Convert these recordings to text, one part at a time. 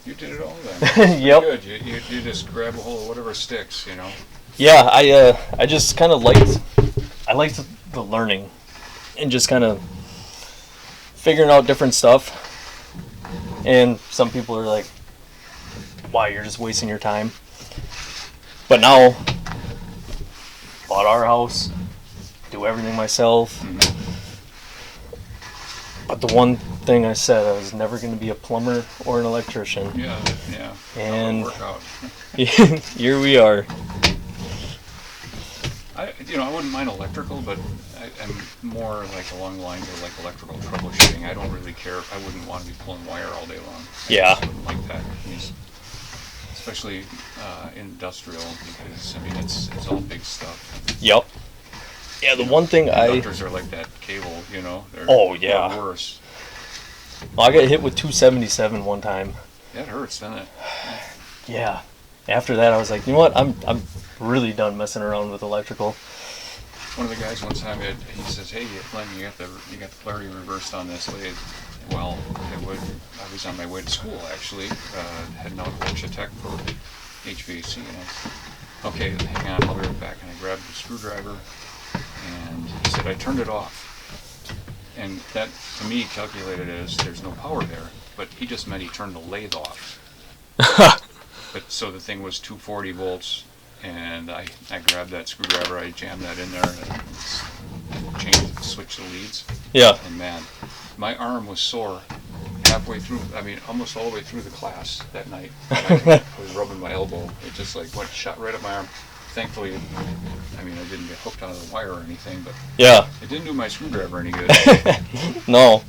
You did it all then. Yep. Good. You just grab a hold of whatever sticks, you know. Yeah, I just kind of liked the learning and just kind of figuring out different stuff. And some people are like, "Why, you're just wasting your time." But now, bought our house, do everything myself. Mm-hmm. But the one thing I said, I was never going to be a plumber or an electrician. Yeah. And work out. here we are. I wouldn't mind electrical, but I'm more like along the lines of like electrical troubleshooting. I don't really care. I wouldn't want to be pulling wire all day long. Yeah. I just wouldn't like that. Especially industrial, because I mean it's all big stuff. Yep. Yeah, the one thing Conductors are like that cable, you know. They're worse. Well, I got hit with 277 one time. That hurts, doesn't it? Yeah. After that, I was like, you know what? I'm really done messing around with electrical. One of the guys one time he says, "Hey, Glenn, you got the polarity reversed on this lathe." Well, I was on my way to school actually, heading out to Orchard Tech for HVAC, and I said, "Okay, hang on, I'll be right back." And I grabbed the screwdriver, and he said, "I turned it off." And that, to me, calculated as there's no power there, but he just meant he turned the lathe off. But so the thing was 240 volts, and I grabbed that screwdriver, I jammed that in there, and switched the leads. Yeah. And man, my arm was sore halfway through. I mean, almost all the way through the class that night. I was rubbing my elbow. It just like went shot right up my arm. Thankfully, I mean, I didn't get hooked onto the wire or anything, but yeah, it didn't do my screwdriver any good. No,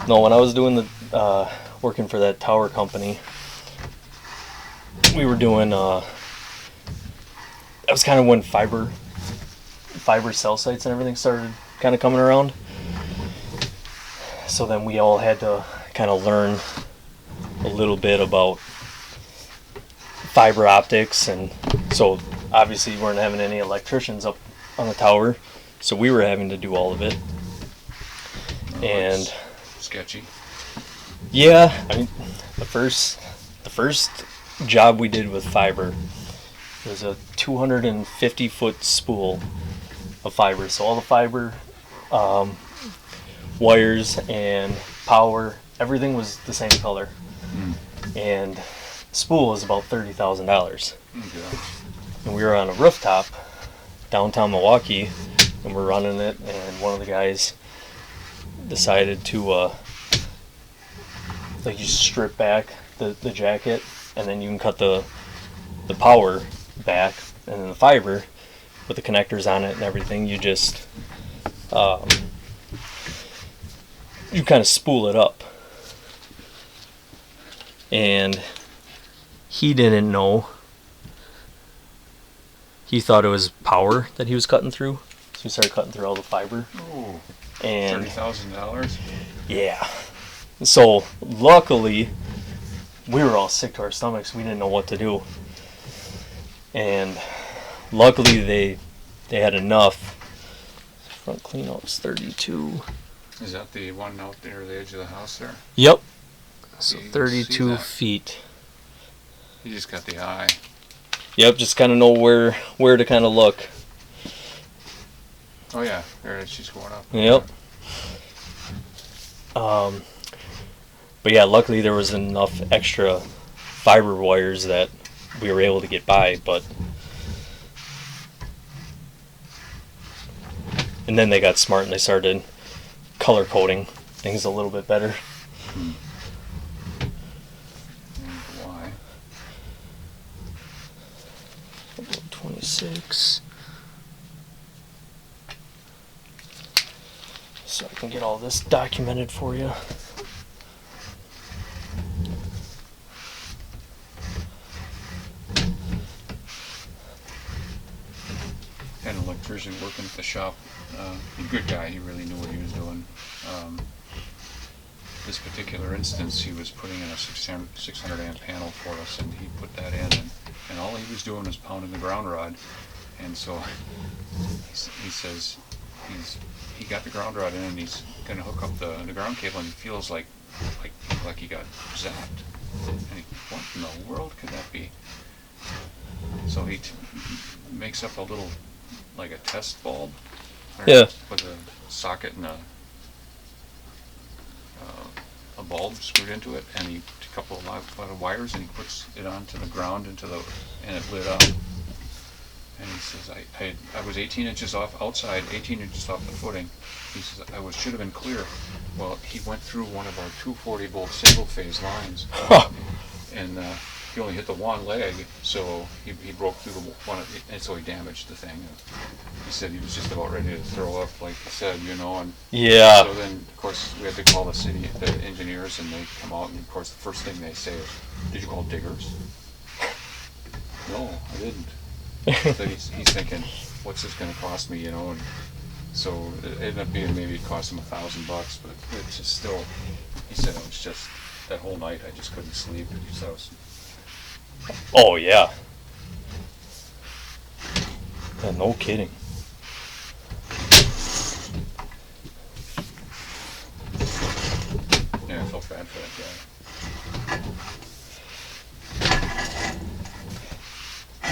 when I was doing the working for that tower company, we were doing. That was kind of when fiber cell sites and everything started kind of coming around. So then we all had to kind of learn a little bit about fiber optics, and so obviously we weren't having any electricians up on the tower, so we were having to do all of it. And sketchy. Yeah, I mean, the first job we did with fiber was a 250-foot spool of fiber. So all the fiber, wires and power, everything was the same color. And spool was about $30,000. And we were on a rooftop downtown Milwaukee, and we're running it, and one of the guys decided to like you strip back the jacket, and then you can cut the power back, and then the fiber with the connectors on it and everything, you just you kind of spool it up. And he didn't know. He thought it was power that he was cutting through, so he started cutting through all the fiber. Oh, and $30,000. Yeah. So luckily, we were all sick to our stomachs. We didn't know what to do, and luckily they had enough. Front cleanout's 32. Is that the one out there at the edge of the house there? Yep. So You can 32 see feet. You just got the eye. Yep, just kind of know where to kind of look. Oh yeah, there it is. She's going up. Yep. But yeah, luckily there was enough extra fiber wires that we were able to get by, but and then they got smart and they started color coding things a little bit better. Why? 26. So I can get all this documented for you. Had an electrician working at the shop. A good guy. He really knew what he was doing. This particular instance, he was putting in a 600 amp panel for us, and he put that in, and all he was doing was pounding the ground rod. And so he says he got the ground rod in, and he's going to hook up the ground cable, and he feels like like he got zapped. And what in the world could that be? So he makes up a little, like a test bulb. Yeah. With a socket and a bulb screwed into it, and a couple of lot of wires, and he puts it onto the ground and it lit up. And he says, I was 18 inches off outside, 18 inches off the footing. He says, should have been clear. Well, he went through one of our 240 volt single phase lines, and he only hit the one leg, so he broke through the one, and so he damaged the thing. He said he was just about ready to throw up, like he said, and Yeah. so then, of course, we had to call the city, the engineers, and they come out, and of course, the first thing they say is, "Did you call diggers?" No, I didn't. So he's thinking, what's this going to cost me, And so it ended up being, maybe it cost him $1,000, but it's just still. He said it was just that whole night I just couldn't sleep. He said I was. Oh yeah. Yeah, no kidding. Yeah, I felt bad for that guy.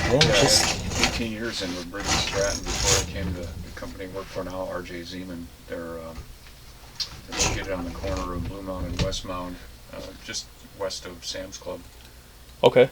Yeah, Yeah, just I had 18 years in with Briggs Stratton before I came to the company I work for now, RJ Zeman. They're located on the corner of Blue Mound and West Mound, just west of Sam's Club. okay.